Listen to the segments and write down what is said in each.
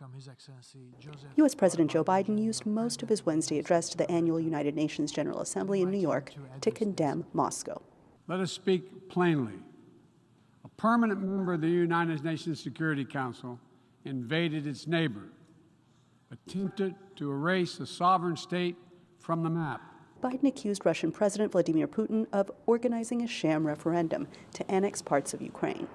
welcome His Excellency Joseph. U.S. President Joe Biden used most of his Wednesday address to the annual United Nations General Assembly in New York to condemn Moscow. Let us speak plainly. A permanent member of the United Nations Security Council invaded its neighbor, attempted to erase a sovereign state from the map. Biden accused Russian President Vladimir Putin of organizing a sham referendum to annex parts of Ukraine.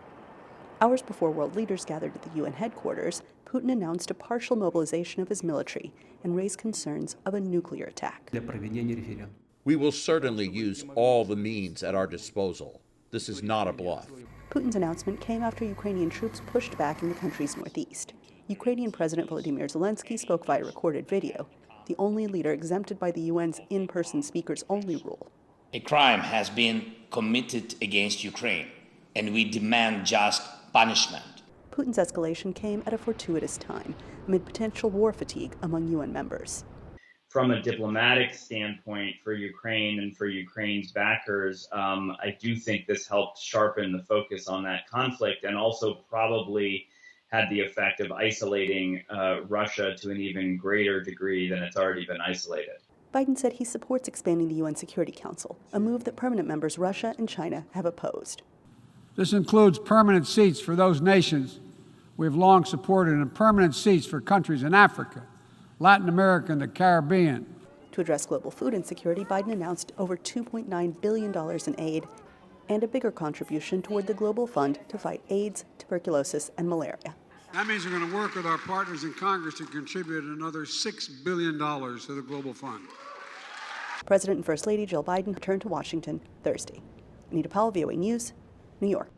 Hours before world leaders gathered at the UN headquarters, Putin announced a partial mobilization of his military and raised concerns of a nuclear attack. We will certainly use all the means at our disposal. This is not a bluff. Putin's announcement came after Ukrainian troops pushed back in the country's northeast. Ukrainian President Vladimir Zelensky spoke via recorded video, the only leader exempted by the UN's in-person speakers-only rule. A crime has been committed against Ukraine, and we demand just punishment. Putin's escalation came at a fortuitous time, amid potential war fatigue among UN members. From a diplomatic standpoint for Ukraine and for Ukraine's backers, I do think this helped sharpen the focus on that conflict and also probably had the effect of isolating Russia to an even greater degree than it's already been isolated. Biden said he supports expanding the UN Security Council, a move that permanent members Russia and China have opposed. This includes permanent seats for those nations we have long supported and permanent seats for countries in Africa, Latin America, and the Caribbean. To address global food insecurity, Biden announced over $2.9 billion in aid and a bigger contribution toward the Global Fund to fight AIDS, tuberculosis, and malaria. That means we're going to work with our partners in Congress to contribute another $6 billion to the Global Fund. President and First Lady Jill Biden returned to Washington Thursday. Anita Powell, VOA News, New York.